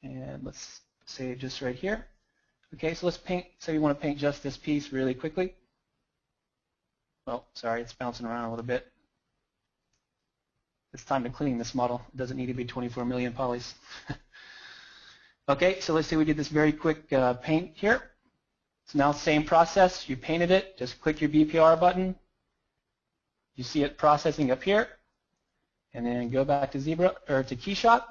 And let's say just right here. Okay, so let's paint, say we want to paint just this piece really quickly. Oh, sorry, it's bouncing around a little bit. It's time to clean this model. It doesn't need to be 24 million polys. Okay, so let's say we did this very quick paint here. So now same process, you painted it, just click your BPR button. You see it processing up here. And then go back to ZBrush or to KeyShot.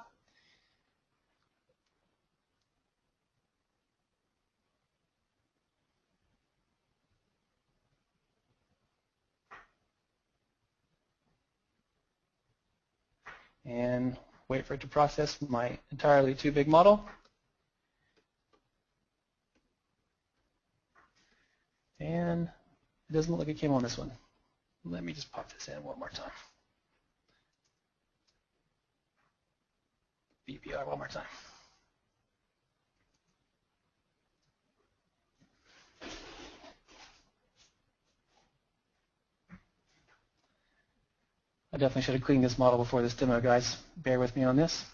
And wait for it to process my entirely too big model. And it doesn't look like it came on this one. Let me just pop this in one more time. BPR one more time. I definitely should have cleaned this model before this demo, guys. Bear with me on this.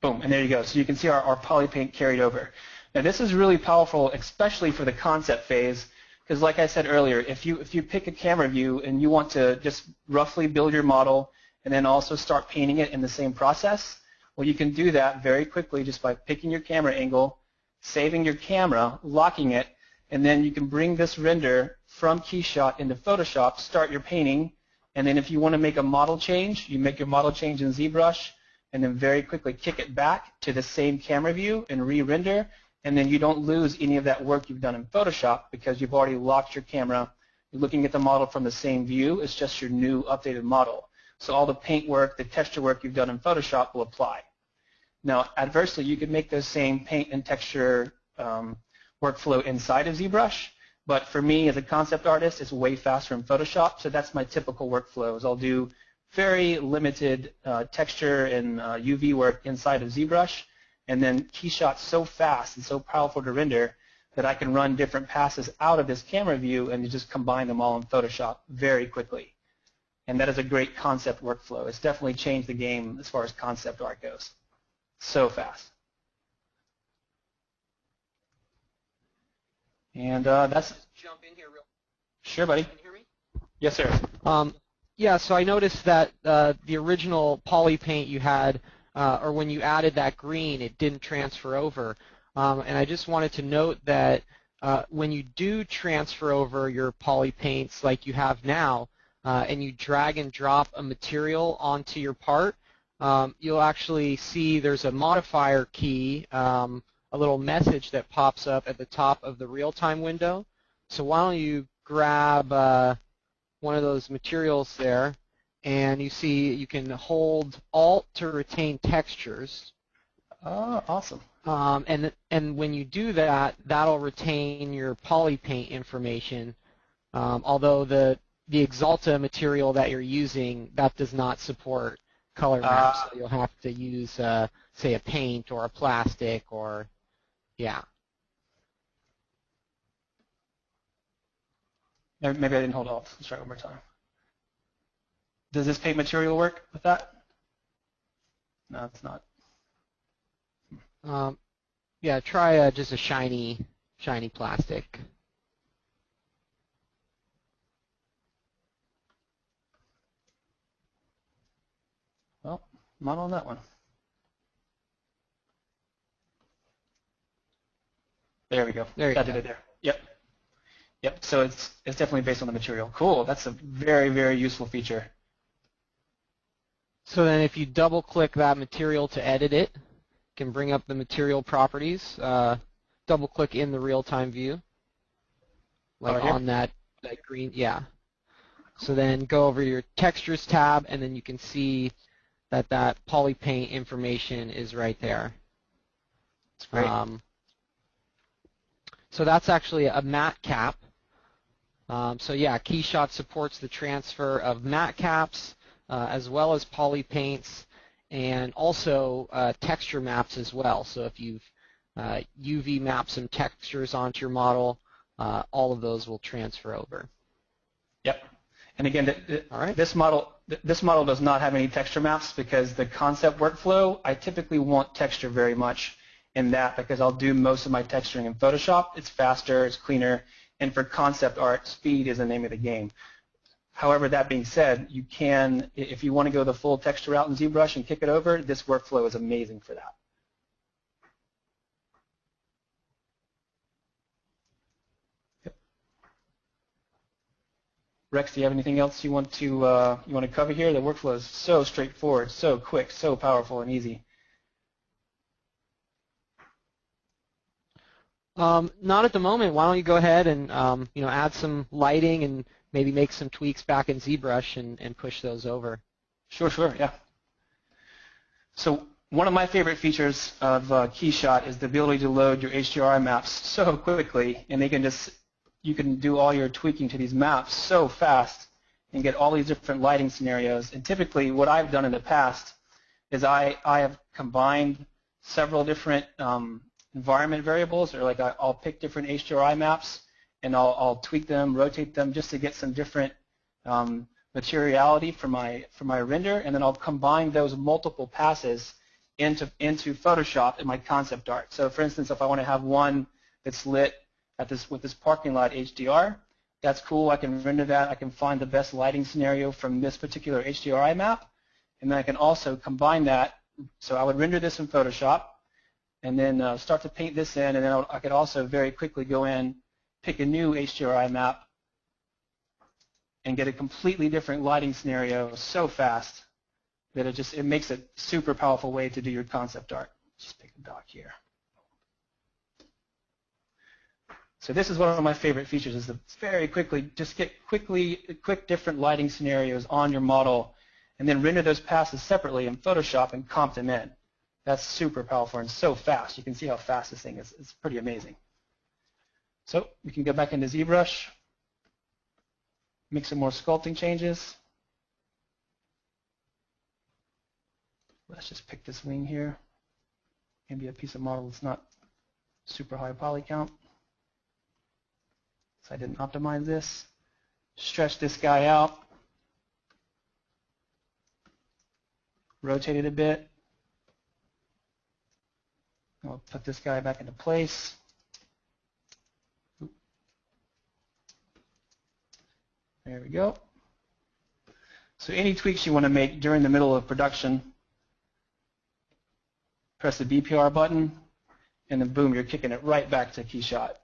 Boom, and there you go. So you can see our polypaint carried over. Now this is really powerful, especially for the concept phase, because like I said earlier, if you pick a camera view and you want to just roughly build your model and then also start painting it in the same process, well, you can do that very quickly just by picking your camera angle, saving your camera, locking it, and then you can bring this render from KeyShot into Photoshop, start your painting, and then if you want to make a model change, you make your model change in ZBrush, and then very quickly kick it back to the same camera view and re-render, and then you don't lose any of that work you've done in Photoshop because you've already locked your camera. You're looking at the model from the same view. It's just your new updated model. So all the paint work, the texture work you've done in Photoshop will apply. Now, adversely, you could make those same paint and texture workflow inside of ZBrush, but for me as a concept artist, it's way faster in Photoshop, so that's my typical workflow. Is I'll do very limited texture and UV work inside of ZBrush, and then KeyShot's so fast and so powerful to render that I can run different passes out of this camera view and just combine them all in Photoshop very quickly. And that is a great concept workflow. It's definitely changed the game as far as concept art goes. So fast. And that's... Jump in here real. Sure, buddy. Can you hear me? Yes, sir. Yeah, so I noticed that the original poly paint you had, or when you added that green, it didn't transfer over. And I just wanted to note that when you do transfer over your poly paints like you have now, and you drag and drop a material onto your part, you'll actually see there's a modifier key, a little message that pops up at the top of the real-time window. So why don't you grab one of those materials there, and you see you can hold Alt to retain textures. Oh, awesome. And when you do that, that'll retain your poly paint information, although the Axalta material that you're using, that does not support color maps, so you'll have to use, say, a paint or a plastic or, yeah. Maybe I didn't hold Alt. Let's try it one more time. Does this paint material work with that? No, it's not. Yeah, try just a shiny plastic. Well, not on that one. There we go. There you go. Did it there. Yep. Yep. So it's definitely based on the material. Cool. That's a very, very useful feature. So then if you double click that material to edit it, you can bring up the material properties, double click in the real-time view, like on that green, yeah. So then go over to your textures tab, and then you can see that poly paint information is right there. That's great. So that's actually a matte cap. So yeah, KeyShot supports the transfer of matte caps as well as poly paints, and also texture maps as well. So if you've UV map some textures onto your model, all of those will transfer over. Yep. And again, All right. this model does not have any texture maps because the concept workflow, I typically won't texture very much in that because I'll do most of my texturing in Photoshop. It's faster, it's cleaner, and for concept art, speed is the name of the game. However, that being said, you can, if you want to go the full texture route in ZBrush and kick it over, this workflow is amazing for that. Yep. Rex, do you have anything else you want to cover here? The workflow is so straightforward, so quick, so powerful and easy. Not at the moment. Why don't you go ahead and add some lighting and maybe make some tweaks back in ZBrush and push those over. Sure, yeah. So one of my favorite features of KeyShot is the ability to load your HDRI maps so quickly, and you can do all your tweaking to these maps so fast and get all these different lighting scenarios. And typically what I've done in the past is I have combined several different environment variables, or like I'll pick different HDRI maps and I'll tweak them, rotate them just to get some different materiality for my render, and then I'll combine those multiple passes into Photoshop in my concept art. So for instance, if I want to have one that's lit with this parking lot HDR, that's cool. I can render that. I can find the best lighting scenario from this particular HDRI map, and then I can also combine that. So I would render this in Photoshop, and then start to paint this in, and then I could also very quickly go in, pick a new HDRI map, and get a completely different lighting scenario so fast that it makes a super powerful way to do your concept art. Just pick a dock here. So this is one of my favorite features, is to very quickly just get quick different lighting scenarios on your model, and then render those passes separately in Photoshop and comp them in. That's super powerful and so fast. You can see how fast this thing is. It's pretty amazing. So we can go back into ZBrush, make some more sculpting changes. Let's just pick this wing here. Maybe a piece of model that's not super high poly count. So I didn't optimize this. Stretch this guy out. Rotate it a bit. I'll put this guy back into place. There we go. So any tweaks you want to make during the middle of production, press the BPR button, and then boom, you're kicking it right back to KeyShot.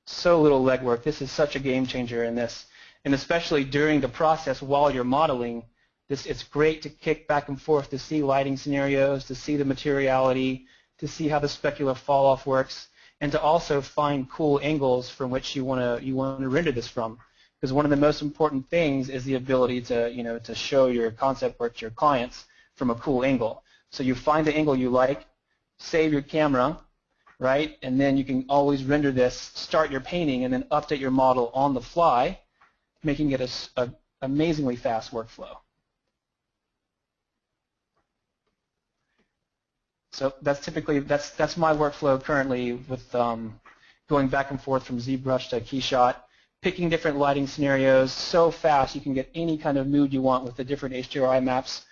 So little legwork. This is such a game changer in this. And especially during the process while you're modeling, it's great to kick back and forth to see lighting scenarios, to see the materiality, to see how the specular fall off works, and to also find cool angles from which you want to render this from. Because one of the most important things is the ability to to show your concept work to your clients from a cool angle. So you find the angle you like, save your camera, right, and then you can always render this, start your painting, and then update your model on the fly, making it an amazingly fast workflow. So that's my workflow currently with going back and forth from ZBrush to KeyShot, picking different lighting scenarios so fast you can get any kind of mood you want with the different HDRI maps.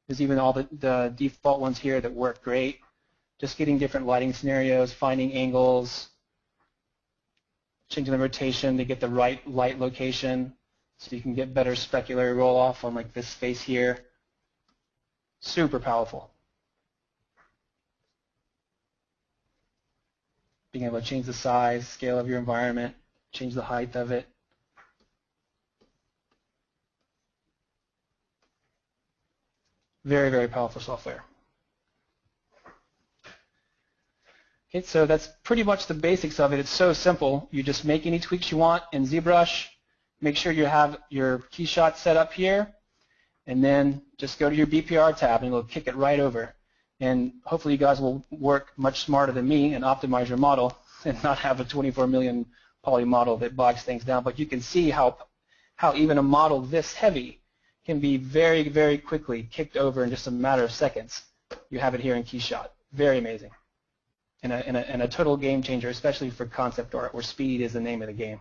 There's even all the default ones here that work great. Just getting different lighting scenarios, finding angles, changing the rotation to get the right light location so you can get better specular roll off on like this face here. Super powerful. Being able to change the size, scale of your environment, change the height of it. Very, very powerful software. Okay, so that's pretty much the basics of it. It's so simple. You just make any tweaks you want in ZBrush. Make sure you have your KeyShot set up here, and then just go to your BPR tab and it'll kick it right over. And hopefully you guys will work much smarter than me and optimize your model and not have a 24 million poly model that bogs things down. But you can see how even a model this heavy can be very, very quickly kicked over in just a matter of seconds. You have it here in KeyShot. Very amazing. and a total game changer, especially for concept art, where speed is the name of the game.